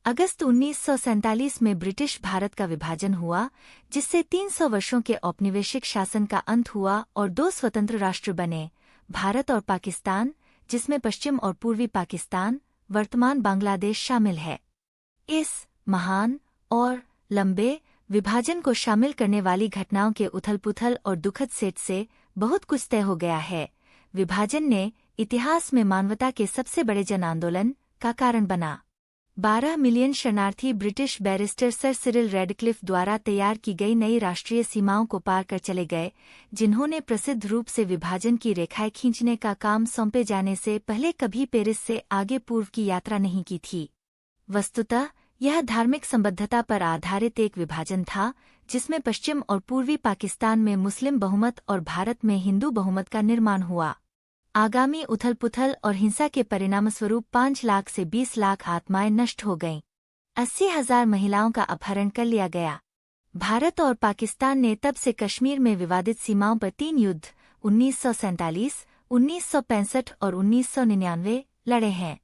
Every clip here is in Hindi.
अगस्त 1947 में ब्रिटिश भारत का विभाजन हुआ, जिससे 300 वर्षों के औपनिवेशिक शासन का अंत हुआ और दो स्वतंत्र राष्ट्र बने, भारत और पाकिस्तान, जिसमें पश्चिम और पूर्वी पाकिस्तान, वर्तमान बांग्लादेश शामिल है। इस महान और लंबे विभाजन को शामिल करने वाली घटनाओं के उथल-पुथल और दुखद सेट से बहुत कुछ तय हो गया है। विभाजन ने इतिहास में मानवता के सबसे बड़े जन आंदोलन का कारण बना। 12 मिलियन शरणार्थी British barrister sir Cyril Radcliffe द्वारा तैयार की गई नई राष्ट्रीय सीमाओं को पार कर चले गए, जिन्होंने प्रसिद्ध रूप से विभाजन की रेखाएं खींचने का काम सौंपे जाने से पहले कभी पेरिस से आगे पूर्व की यात्रा नहीं की थी। वस्तुतः यह धार्मिक संबद्धता पर आधारित एक विभाजन था, जिसमें पश्चिम और पूर्वी पाकिस्तान में मुस्लिम बहुमत और भारत में हिंदू बहुमत का निर्माण हुआ। आगामी उथल-पुथल और हिंसा के परिणामस्वरूप 5 लाख से 20 लाख आत्माएं नष्ट हो गईं। 80,000 महिलाओं का अपहरण कर लिया गया। भारत और पाकिस्तान ने तब से कश्मीर में विवादित सीमाओं पर 3 युद्ध 1947, 1965 और 1999 लड़े हैं।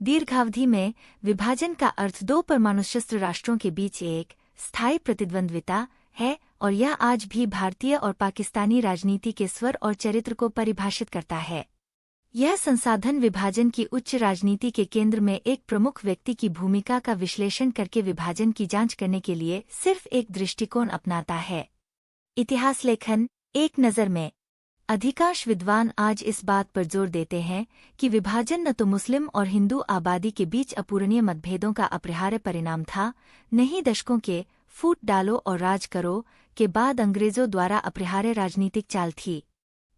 दीर्घावधि में विभाजन का अर्थ दो परमाणु शस्त्र राष्ट्रों के बीच एक स्थायी प्रतिद्वंद्विता है, और यह आज भी भारतीय और पाकिस्तानी राजनीति के स्वर और चरित्र को परिभाषित करता है। यह संसाधन विभाजन की उच्च राजनीति के केंद्र में एक प्रमुख व्यक्ति की भूमिका का विश्लेषण करके विभाजन की जांच करने के लिए सिर्फ एक दृष्टिकोण अपनाता है। इतिहास लेखन एक नज़र में। अधिकांश विद्वान आज इस बात पर जोर देते हैं कि विभाजन न तो मुस्लिम और हिंदू आबादी के बीच अपूरणीय मतभेदों का अपरिहार्य परिणाम था, न ही दशकों के फूट डालो और राज करो के बाद अंग्रेजों द्वारा अपरिहार्य राजनीतिक चाल थी,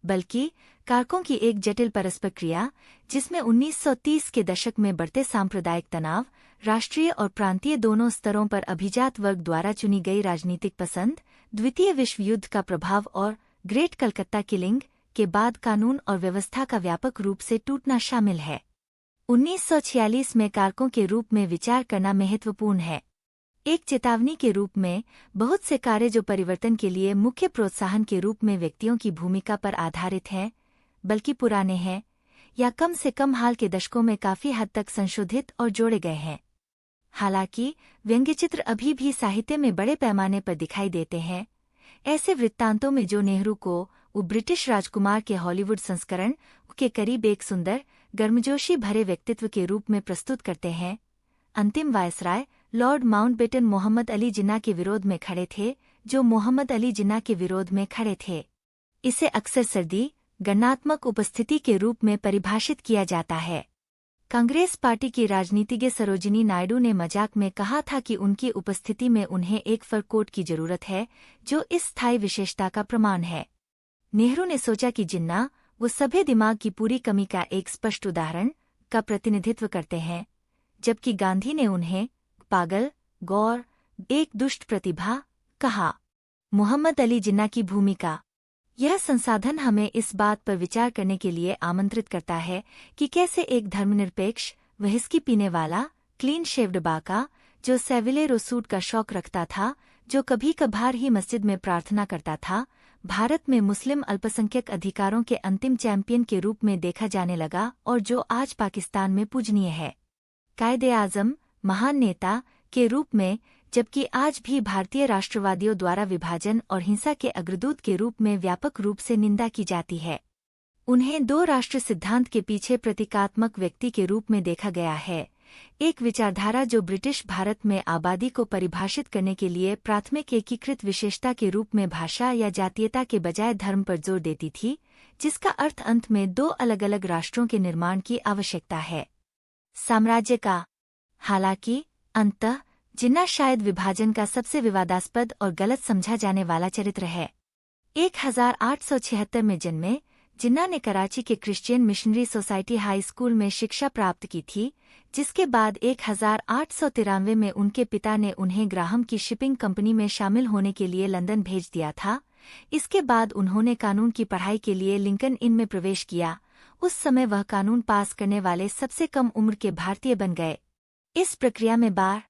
बल्कि कारकों की एक जटिल परस्पर क्रिया, जिसमें 1930 के दशक में बढ़ते सांप्रदायिक तनाव, राष्ट्रीय और प्रांतीय दोनों स्तरों पर अभिजात वर्ग द्वारा चुनी गई राजनीतिक पसंद, द्वितीय विश्व युद्ध का प्रभाव और ग्रेट कलकत्ता किलिंग के बाद कानून और व्यवस्था का व्यापक रूप से टूटना शामिल है। 1946 में कारकों के रूप में विचार करना महत्वपूर्ण है। एक चेतावनी के रूप में बहुत से कार्य जो परिवर्तन के लिए मुख्य प्रोत्साहन के रूप में व्यक्तियों की भूमिका पर आधारित हैं, बल्कि पुराने हैं या कम से कम हाल के दशकों में काफी हद तक संशोधित और जोड़े गए हैं। हालांकि व्यंग्यचित्र अभी भी साहित्य में बड़े पैमाने पर दिखाई देते हैं, ऐसे वृत्तांतों में जो नेहरू को वो ब्रिटिश राजकुमार के हॉलीवुड संस्करण के करीब एक सुंदर गर्मजोशी भरे व्यक्तित्व के रूप में प्रस्तुत करते हैं। अंतिम viceroy lord Mountbatten Mohammad Ali Jinnah के विरोध में खड़े थे, जो मोहम्मद अली जिन्ना के विरोध में खड़े थे। इसे अक्सर सर्दी गणनात्मक उपस्थिति के रूप में परिभाषित किया जाता है। कांग्रेस पार्टी की राजनीतिज्ञ सरोजिनी नायडू ने मजाक में कहा था कि उनकी उपस्थिति में उन्हें एक फर कोट की जरूरत है, जो इस स्थायी विशेषता का प्रमाण है। नेहरू ने सोचा कि जिन्ना वो सभ्य दिमाग की पूरी कमी का एक स्पष्ट उदाहरण का प्रतिनिधित्व करते हैं, जबकि गांधी ने उन्हें पागल, गौर, एक दुष्ट प्रतिभा कहा। मोहम्मद अली जिन्ना की भूमिका। यह संसाधन हमें इस बात पर विचार करने के लिए आमंत्रित करता है कि कैसे एक धर्मनिरपेक्ष, व्हिस्की पीने वाला, क्लीन शेव्ड बाका, जो सेविलेरो सूट का शौक रखता था, जो कभी कभार ही मस्जिद में प्रार्थना करता था, भारत में मुस्लिम अल्पसंख्यक अधिकारों के अंतिम चैंपियन के रूप में देखा जाने लगा और जो आज पाकिस्तान में पूजनीय है। कायदे-आज़म, महान नेता के रूप में, जबकि आज भी भारतीय राष्ट्रवादियों द्वारा विभाजन और हिंसा के अग्रदूत के रूप में व्यापक रूप से निंदा की जाती है। उन्हें दो राष्ट्र सिद्धांत के पीछे प्रतीकात्मक व्यक्ति के रूप में देखा गया है, एक विचारधारा जो ब्रिटिश भारत में आबादी को परिभाषित करने के लिए प्राथमिक एकीकृत विशेषता के रूप में भाषा या जातीयता के बजाय धर्म पर जोर देती थी, जिसका अर्थ अंत में दो अलग अलग राष्ट्रों के निर्माण की आवश्यकता है। साम्राज्य का। हालांकि अंततः जिन्ना शायद विभाजन का सबसे विवादास्पद और गलत समझा जाने वाला चरित्र है। 1876 में जन्मे जिन्ना ने कराची के Christian missionary society high school में शिक्षा प्राप्त की थी, जिसके बाद 1893 में उनके पिता ने उन्हें ग्राहम की शिपिंग कंपनी में शामिल होने के लिए लंदन भेज दिया था। इसके बाद उन्होंने कानून की पढ़ाई के लिए लिंकन इन में प्रवेश किया। उस समय वह कानून पास करने वाले सबसे कम उम्र के भारतीय बन गए। इस प्रक्रिया में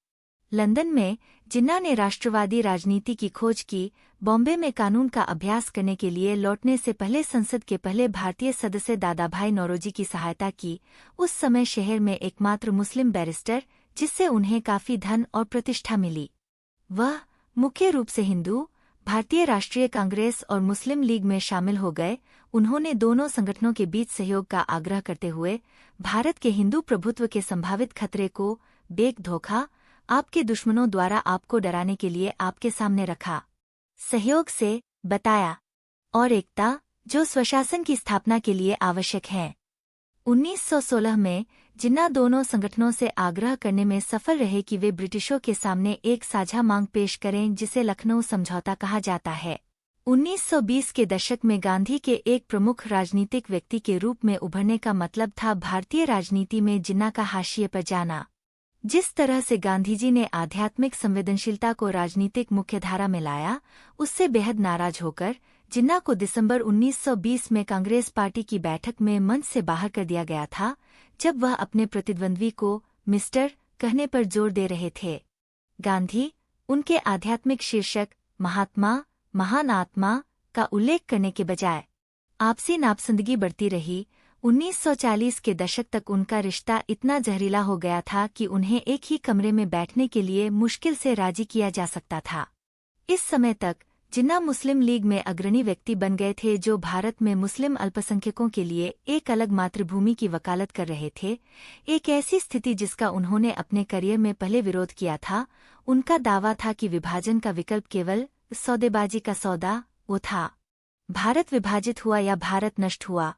लंदन में जिन्ना ने राष्ट्रवादी राजनीति की खोज की। बॉम्बे में कानून का अभ्यास करने के लिए लौटने से पहले संसद के पहले भारतीय सदस्य दादाभाई नौरोजी की सहायता की। उस समय शहर में एकमात्र मुस्लिम बैरिस्टर जिससे उन्हें काफी धन और प्रतिष्ठा मिली। वह मुख्य रूप से हिंदू, भारतीय राष्ट्रीय कांग्रेस और मुस्लिम लीग में शामिल हो गए। उन्होंने दोनों संगठनों के बीच सहयोग का आग्रह करते हुए भारत के हिंदू प्रभुत्व के संभावित खतरे को बेक धोखा आपके दुश्मनों द्वारा आपको डराने के लिए आपके सामने रखा, सहयोग से बताया, और एकता जो स्वशासन की स्थापना के लिए आवश्यक है। 1916 में जिन्ना दोनों संगठनों से आग्रह करने में सफल रहे कि वे ब्रिटिशों के सामने एक साझा मांग पेश करें जिसे लखनऊ समझौता कहा जाता है। 1920 के दशक में गांधी के एक प्रमुख राजनीतिक व्यक्ति के रूप में उभरने का मतलब था भारतीय राजनीति में जिन्ना का हाशिए पर जाना। जिस तरह से गांधीजी ने आध्यात्मिक संवेदनशीलता को राजनीतिक मुख्यधारा में लाया, उससे बेहद नाराज होकर जिन्ना को दिसंबर 1920 में कांग्रेस पार्टी की बैठक में मंच से बाहर कर दिया गया था, जब वह अपने प्रतिद्वंद्वी को मिस्टर कहने पर जोर दे रहे थे। गांधी उनके आध्यात्मिक शीर्षक महात्मा, महान आत्मा का उल्लेख करने के बजाय आपसी नापसंदगी बढ़ती रही। 1940 के दशक तक उनका रिश्ता इतना जहरीला हो गया था कि उन्हें एक ही कमरे में बैठने के लिए मुश्किल से राजी किया जा सकता था। इस समय तक जिन्ना मुस्लिम लीग में अग्रणी व्यक्ति बन गए थे, जो भारत में मुस्लिम अल्पसंख्यकों के लिए एक अलग मातृभूमि की वकालत कर रहे थे, एक ऐसी स्थिति जिसका उन्होंने अपने करियर में पहले विरोध किया था। उनका दावा था कि विभाजन का विकल्प केवल सौदेबाजी का सौदा वो था, भारत विभाजित हुआ या भारत नष्ट हुआ।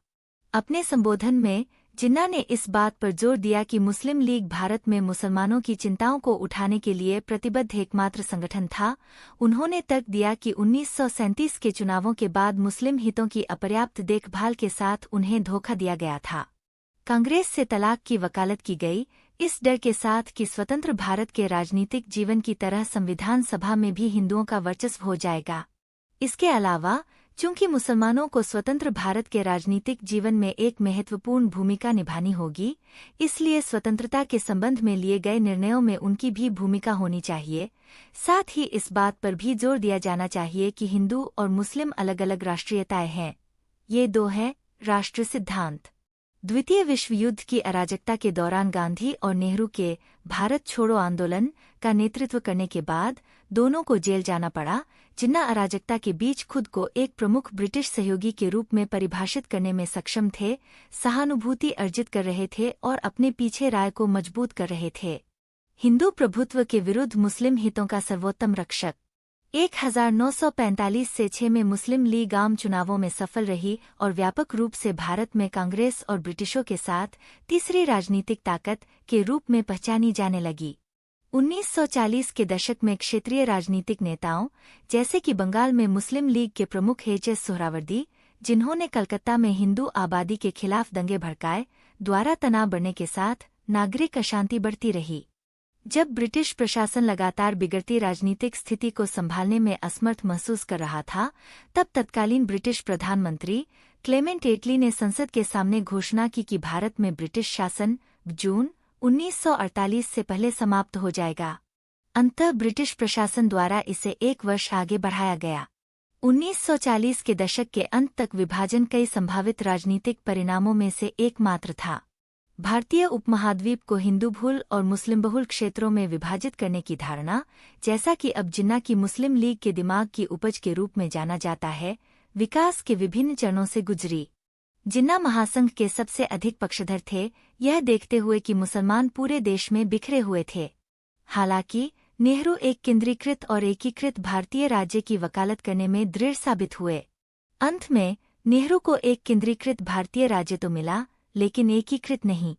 अपने संबोधन में जिन्ना ने इस बात पर जोर दिया कि मुस्लिम लीग भारत में मुसलमानों की चिंताओं को उठाने के लिए प्रतिबद्ध एकमात्र संगठन था। उन्होंने तर्क दिया कि 1937 के चुनावों के बाद मुस्लिम हितों की अपर्याप्त देखभाल के साथ उन्हें धोखा दिया गया था। कांग्रेस से तलाक की वकालत की गई, इस डर के साथ कि स्वतंत्र भारत के राजनीतिक जीवन की तरह संविधान सभा में भी हिंदुओं का वर्चस्व हो जाएगा। इसके अलावा चूंकि मुसलमानों को स्वतंत्र भारत के राजनीतिक जीवन में एक महत्वपूर्ण भूमिका निभानी होगी, इसलिए स्वतंत्रता के संबंध में लिए गए निर्णयों में उनकी भी भूमिका होनी चाहिए। साथ ही इस बात पर भी जोर दिया जाना चाहिए कि हिंदू और मुस्लिम अलग अलग राष्ट्रीयताएं हैं। ये दो है राष्ट्र सिद्धांत। द्वितीय विश्व युद्ध की अराजकता के दौरान गांधी और नेहरू के भारत छोड़ो आंदोलन का नेतृत्व करने के बाद दोनों को जेल जाना पड़ा। जिन्ना अराजकता के बीच खुद को एक प्रमुख ब्रिटिश सहयोगी के रूप में परिभाषित करने में सक्षम थे, सहानुभूति अर्जित कर रहे थे और अपने पीछे राय को मजबूत कर रहे थे। हिंदू प्रभुत्व के विरुद्ध मुस्लिम हितों का सर्वोत्तम रक्षक। 1945 से 6 में मुस्लिम लीग आम चुनावों में सफल रही और व्यापक रूप से भारत में कांग्रेस और ब्रिटिशों के साथ तीसरी राजनीतिक ताकत के रूप में पहचानी जाने लगी। 1940 के दशक में क्षेत्रीय राजनीतिक नेताओं जैसे कि बंगाल में मुस्लिम लीग के प्रमुख एच.एस. सोहरावर्दी, जिन्होंने कलकत्ता में हिंदू आबादी के खिलाफ दंगे भड़काए, द्वारा तनाव बढ़ने के साथ नागरिक अशांति बढ़ती रही। जब ब्रिटिश प्रशासन लगातार बिगड़ती राजनीतिक स्थिति को संभालने में असमर्थ महसूस कर रहा था, तब तत्कालीन ब्रिटिश प्रधानमंत्री क्लेमेंट एटली ने संसद के सामने घोषणा की कि भारत में ब्रिटिश शासन जून 1948 से पहले समाप्त हो जाएगा। अंततः ब्रिटिश प्रशासन द्वारा इसे 1 वर्ष आगे बढ़ाया गया। 1940 के दशक के अंत तक विभाजन कई संभावित राजनीतिक परिणामों में से एकमात्र था। भारतीय उपमहाद्वीप को हिंदू बहुल और मुस्लिम बहुल क्षेत्रों में विभाजित करने की धारणा, जैसा कि अब जिन्ना की मुस्लिम लीग के दिमाग की उपज के रूप में जाना जाता है, विकास के विभिन्न चरणों से गुजरी। जिन्ना महासंघ के सबसे अधिक पक्षधर थे, यह देखते हुए कि मुसलमान पूरे देश में बिखरे हुए थे। हालांकि नेहरू एक केंद्रीकृत और एकीकृत भारतीय राज्य की वकालत करने में दृढ़ साबित हुए। अंत में नेहरू को एक केंद्रीकृत भारतीय राज्य तो मिला, लेकिन एकीकृत नहीं।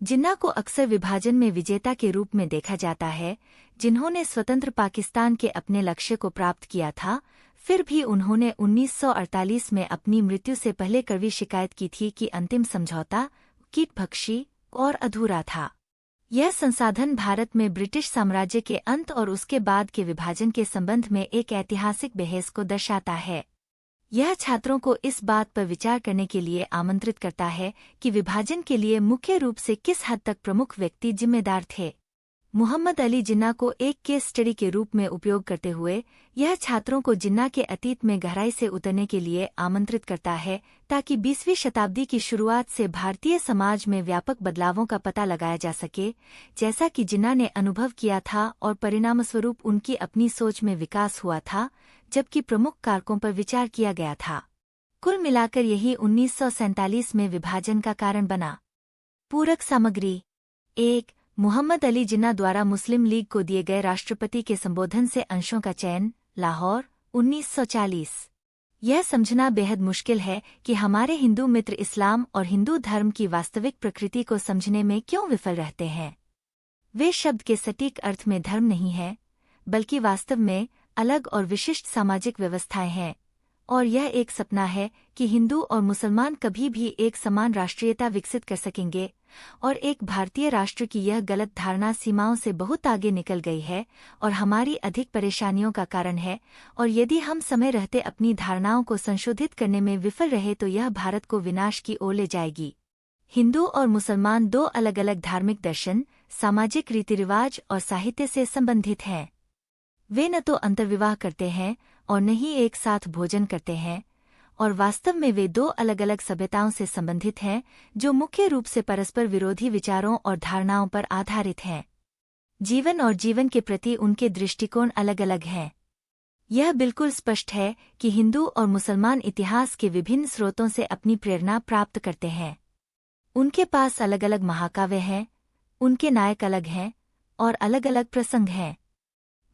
जिन्ना को अक्सर विभाजन में विजेता के रूप में देखा जाता है, जिन्होंने स्वतंत्र पाकिस्तान के अपने लक्ष्य को प्राप्त किया था। फिर भी उन्होंने 1948 में अपनी मृत्यु से पहले कड़वी शिकायत की थी कि अंतिम समझौता कीटभक्षी और अधूरा था। यह संसाधन भारत में ब्रिटिश साम्राज्य के अंत और उसके बाद के विभाजन के संबंध में एक ऐतिहासिक बहस को दर्शाता है। यह छात्रों को इस बात पर विचार करने के लिए आमंत्रित करता है कि विभाजन के लिए मुख्य रूप से किस हद तक प्रमुख व्यक्ति जिम्मेदार थे। मोहम्मद अली जिन्ना को एक केस स्टडी के रूप में उपयोग करते हुए यह छात्रों को जिन्ना के अतीत में गहराई से उतरने के लिए आमंत्रित करता है ताकि 20वीं शताब्दी की शुरुआत से भारतीय समाज में व्यापक बदलावों का पता लगाया जा सके, जैसा कि जिन्ना ने अनुभव किया था और परिणामस्वरूप उनकी अपनी सोच में विकास हुआ था, जबकि प्रमुख कारकों पर विचार किया गया था। कुल मिलाकर यही 1947 में विभाजन का कारण बना। पूरक सामग्री 1. मोहम्मद अली जिन्ना द्वारा मुस्लिम लीग को दिए गए राष्ट्रपति के संबोधन से अंशों का चयन, लाहौर, 1940। यह समझना बेहद मुश्किल है कि हमारे हिंदू मित्र इस्लाम और हिंदू धर्म की वास्तविक प्रकृति को समझने में क्यों विफल रहते हैं। वे शब्द के सटीक अर्थ में धर्म नहीं है, बल्कि वास्तव में अलग और विशिष्ट सामाजिक व्यवस्थाएं हैं, और यह एक सपना है कि हिंदू और मुसलमान कभी भी एक समान राष्ट्रीयता विकसित कर सकेंगे, और एक भारतीय राष्ट्र की यह गलत धारणा सीमाओं से बहुत आगे निकल गई है और हमारी अधिक परेशानियों का कारण है, और यदि हम समय रहते अपनी धारणाओं को संशोधित करने में विफल रहे तो यह भारत को विनाश की ओर ले जाएगी। हिंदू और मुसलमान दो अलग अलग धार्मिक दर्शन, सामाजिक रीति रिवाज और साहित्य से संबंधित हैं। वे न तो अंतर्विवाह करते हैं और न ही एक साथ भोजन करते हैं, और वास्तव में वे दो अलग अलग सभ्यताओं से संबंधित हैं जो मुख्य रूप से परस्पर विरोधी विचारों और धारणाओं पर आधारित हैं। जीवन और जीवन के प्रति उनके दृष्टिकोण अलग अलग हैं। यह बिल्कुल स्पष्ट है कि हिंदू और मुसलमान इतिहास के विभिन्न स्रोतों से अपनी प्रेरणा प्राप्त करते हैं। उनके पास अलग अलग महाकाव्य हैं, उनके नायक अलग हैं और अलग अलग प्रसंग हैं।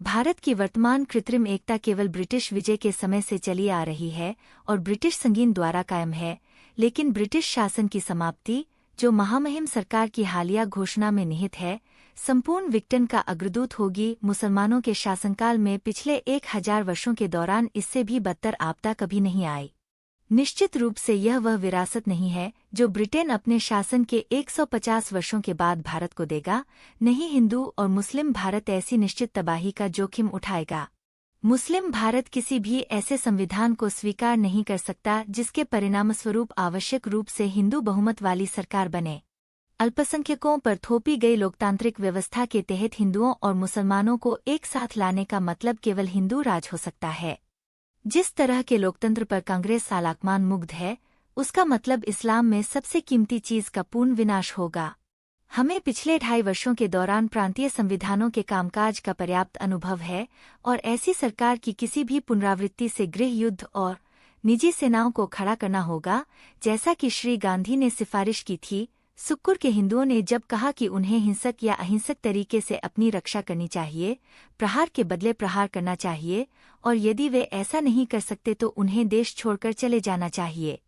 भारत की वर्तमान कृत्रिम एकता केवल ब्रिटिश विजय के समय से चली आ रही है और ब्रिटिश संगीन द्वारा कायम है, लेकिन ब्रिटिश शासन की समाप्ति, जो महामहिम सरकार की हालिया घोषणा में निहित है, संपूर्ण विघटन का अग्रदूत होगी। मुसलमानों के शासनकाल में पिछले 1000 वर्षों के दौरान इससे भी बदतर आपदा कभी नहीं आई। निश्चित रूप से यह वह विरासत नहीं है जो ब्रिटेन अपने शासन के 150 वर्षों के बाद भारत को देगा। नहीं हिंदू और मुस्लिम भारत ऐसी निश्चित तबाही का जोखिम उठाएगा। मुस्लिम भारत किसी भी ऐसे संविधान को स्वीकार नहीं कर सकता जिसके परिणामस्वरूप आवश्यक रूप से हिंदू बहुमत वाली सरकार बने। अल्पसंख्यकों पर थोपी गई लोकतांत्रिक व्यवस्था के तहत हिंदुओं और मुसलमानों को एक साथ लाने का मतलब केवल हिंदू राज हो सकता है। जिस तरह के लोकतंत्र पर कांग्रेस सालाकमान मुग्ध है, उसका मतलब इस्लाम में सबसे कीमती चीज का पूर्ण विनाश होगा। हमें पिछले 2.5 वर्षों के दौरान प्रांतीय संविधानों के कामकाज का पर्याप्त अनुभव है, और ऐसी सरकार की किसी भी पुनरावृत्ति से गृह युद्ध और निजी सेनाओं को खड़ा करना होगा, जैसा कि श्री गांधी ने सिफारिश की थी। सुक्कुर के हिंदुओं ने जब कहा कि उन्हें हिंसक या अहिंसक तरीके से अपनी रक्षा करनी चाहिए, प्रहार के बदले प्रहार करना चाहिए, और यदि वे ऐसा नहीं कर सकते तो उन्हें देश छोड़कर चले जाना चाहिए।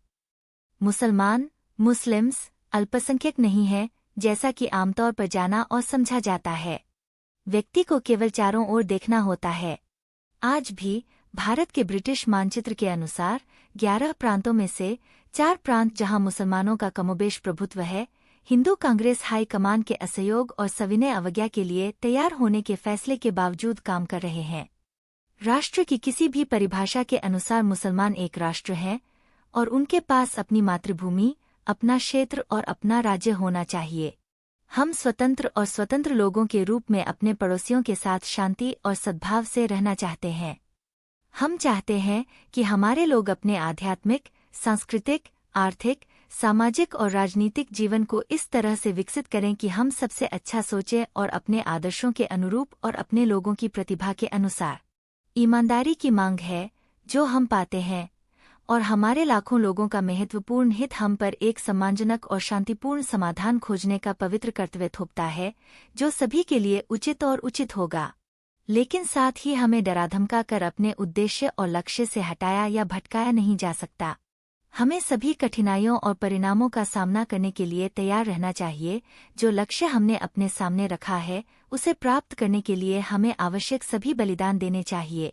मुसलमान, मुस्लिम्स, अल्पसंख्यक नहीं है, जैसा कि आमतौर पर जाना और समझा जाता है। व्यक्ति को केवल चारों ओर देखना होता है। आज भी भारत के ब्रिटिश मानचित्र के अनुसार 11 प्रांतों में से 4 प्रांत जहां मुसलमानों का कमोबेश प्रभुत्व है, हिंदू कांग्रेस हाई कमान के असहयोग और सविनय अवज्ञा के लिए तैयार होने के फैसले के बावजूद काम कर रहे हैं। राष्ट्र की किसी भी परिभाषा के अनुसार मुसलमान एक राष्ट्र हैं, और उनके पास अपनी मातृभूमि, अपना क्षेत्र और अपना राज्य होना चाहिए। हम स्वतंत्र और स्वतंत्र लोगों के रूप में अपने पड़ोसियों के साथ शांति और सद्भाव से रहना चाहते हैं। हम चाहते हैं कि हमारे लोग अपने आध्यात्मिक, सांस्कृतिक, आर्थिक, सामाजिक और राजनीतिक जीवन को इस तरह से विकसित करें कि हम सबसे अच्छा सोचें और अपने आदर्शों के अनुरूप और अपने लोगों की प्रतिभा के अनुसार। ईमानदारी की मांग है जो हम पाते हैं, और हमारे लाखों लोगों का महत्वपूर्ण हित हम पर एक सम्मानजनक और शांतिपूर्ण समाधान खोजने का पवित्र कर्तव्य थोपता है, जो सभी के लिए उचित और उचित होगा। लेकिन साथ ही हमें डरा धमका कर अपने उद्देश्य और लक्ष्य से हटाया या भटकाया नहीं जा सकता। हमें सभी कठिनाइयों और परिणामों का सामना करने के लिए तैयार रहना चाहिए। जो लक्ष्य हमने अपने सामने रखा है, उसे प्राप्त करने के लिए हमें आवश्यक सभी बलिदान देने चाहिए।